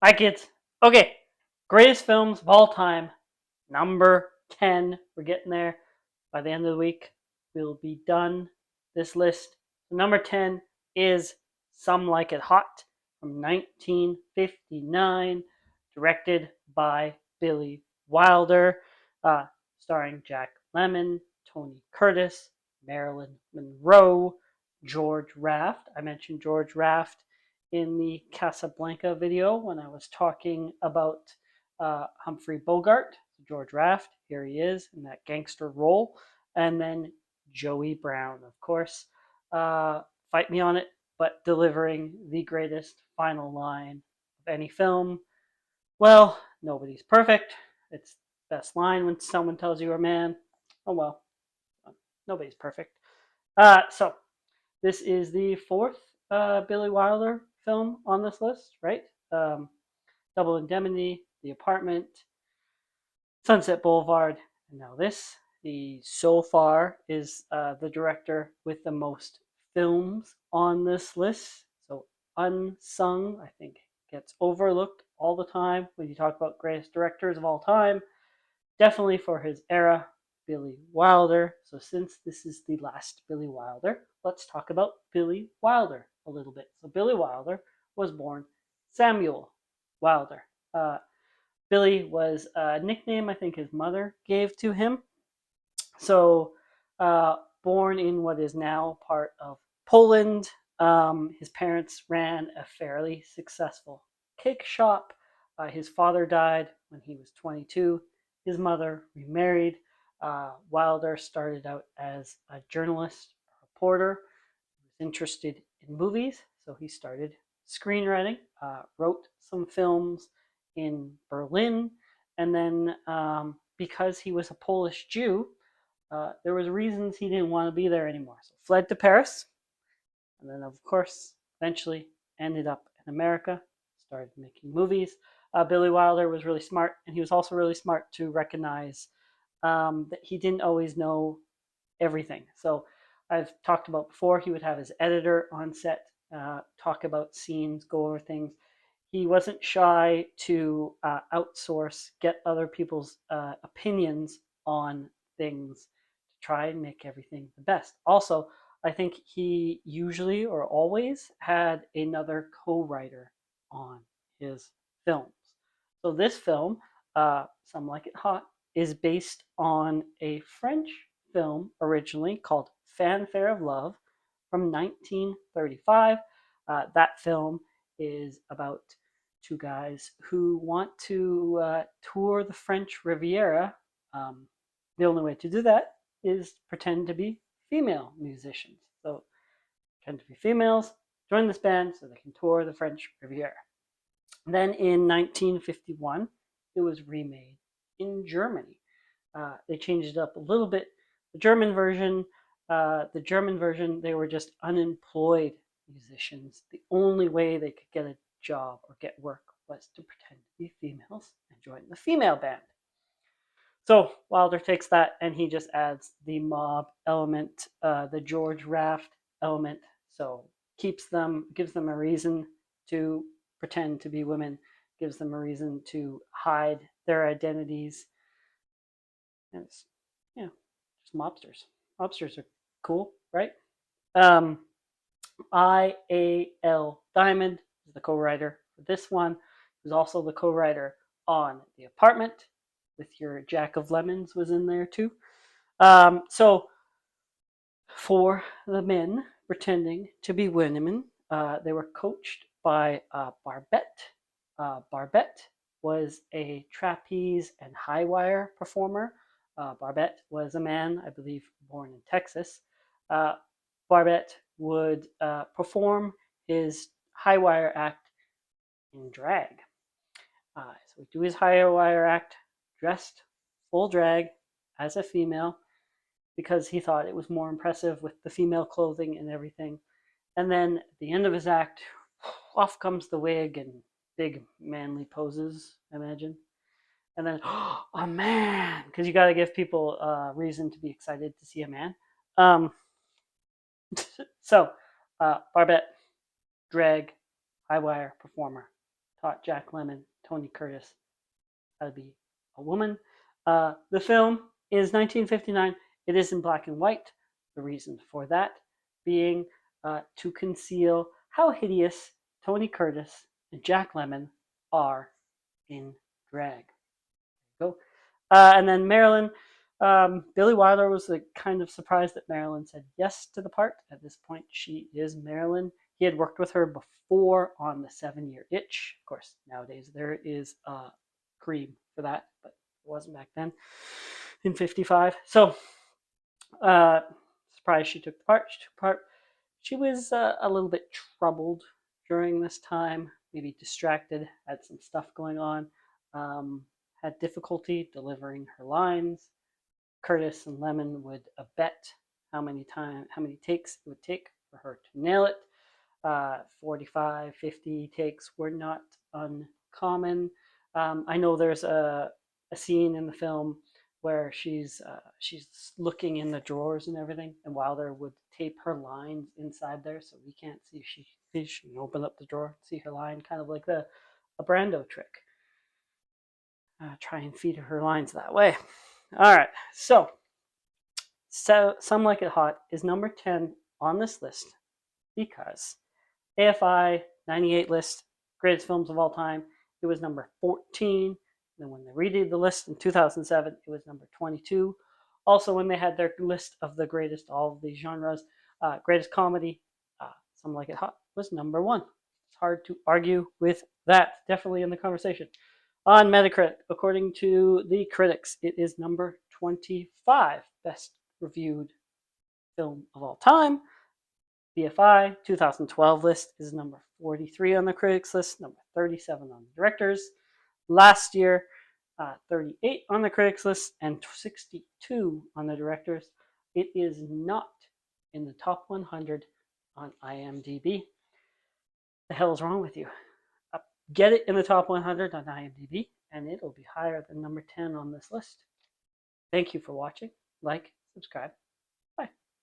Hi, kids. Okay, greatest films of all time. Number 10. We're getting there. By the end of the week, we'll be done this list. Number 10 is Some Like It Hot from 1959, directed by Billy Wilder, uh, starring Jack Lemmon, Tony Curtis, Marilyn Monroe, George Raft. I mentioned George Raft in the Casablanca video when I was talking about Humphrey Bogart. George Raft, here he is in that gangster role. And then Joey Brown, of course. Fight me on it, but delivering the greatest final line of any film. Well, nobody's perfect. It's the best line when someone tells you you're a man. Oh well, nobody's perfect. So this is the fourth Billy Wilder film on this list, right? Um, Double Indemnity, The Apartment, Sunset Boulevard, and now this. He so far is the director with the most films on this list. So unsung, I think, gets overlooked all the time when you talk about greatest directors of all time. Definitely for his era, Billy Wilder. So since this is the last Billy Wilder, let's talk about Billy Wilder a little bit. So Billy Wilder was born Samuel Wilder. Billy was a nickname I think his mother gave to him. So, born in what is now part of Poland, his parents ran a fairly successful cake shop. His father died when he was 22. His mother remarried. Wilder started out as a journalist, a reporter. He was interested in movies, so he started screenwriting, wrote some films in Berlin, and then because he was a Polish Jew, there was reasons he didn't want to be there anymore. So fled to Paris, and then of course eventually ended up in America, started making movies. Billy Wilder was really smart, and he was also really smart to recognize that he didn't always know everything. So I've talked about before, he would have his editor on set talk about scenes, go over things. He wasn't shy to outsource, get other people's opinions on things to try and make everything the best. Also, I think he usually or always had another co-writer on his films. So this film, Some Like It Hot, is based on a French film originally called Fanfare of Love from 1935. That film is about two guys who want to tour the French Riviera. The only way to do that is pretend to be female musicians. So pretend to be females, join this band so they can tour the French Riviera. Then in 1951, it was remade in Germany. They changed it up a little bit. The German version, they were just unemployed musicians. The only way they could get a job or get work was to pretend to be females and join the female band. So Wilder takes that and he just adds the mob element, the George Raft element. So gives them a reason to pretend to be women, gives them a reason to hide their identities. And it's, you know, just mobsters. Mobsters are cool, right? Um, I.A.L. Diamond is the co-writer for this one. He's also the co-writer on The Apartment, with your Jack of Lemons was in there too. So for the men pretending to be women, they were coached by Barbette. Barbette was a trapeze and high wire performer. Barbette was a man, I believe, born in Texas. Uh, Barbette would perform his high wire act in drag. So he'd do his high wire act dressed full drag as a female because he thought it was more impressive with the female clothing and everything. And then at the end of his act, off comes the wig and big manly poses, I imagine. And then, oh, a man, because you got to give people a reason to be excited to see a man. Um, so, Barbette, drag, high wire performer, taught Jack Lemmon, Tony Curtis, how to be a woman. The film is 1959. It is in black and white. The reason for that being to conceal how hideous Tony Curtis and Jack Lemmon are in drag. Go. And then Marilyn, Billy Wilder was kind of surprised that Marilyn said yes to the part. At this point, she is Marilyn. He had worked with her before on The 7-Year Itch. Of course, nowadays there is cream for that, but it wasn't back then in 55. So, surprised she took the part. She took part. She was a little bit troubled during this time, maybe distracted, had some stuff going on, had difficulty delivering her lines. Curtis and Lemmon would bet how many takes it would take for her to nail it. 45, 50 takes were not uncommon. I know there's a scene in the film where she's looking in the drawers and everything, and Wilder would tape her lines inside there so we can't see she can open up the drawer, see her line, kind of like a Brando trick. Try and feed her lines that way. All right, so Some Like It Hot is number 10 on this list because AFI 98 list, greatest films of all time, it was number 14. Then when they redid the list in 2007, it was number 22. Also, when they had their list of the greatest, all of these genres, greatest comedy, Some Like It Hot was number 1. It's hard to argue with that. Definitely in the conversation. On Metacritic, according to the critics, it is number 25 best reviewed film of all time. BFI 2012 list is number 43 on the critics list, number 37 on the directors. Last year, 38 on the critics list and 62 on the directors. It is not in the top 100 on IMDb. The hell is wrong with you? Get it in the top 100 on IMDb, and it'll be higher than number 10 on this list. Thank you for watching. Like, subscribe.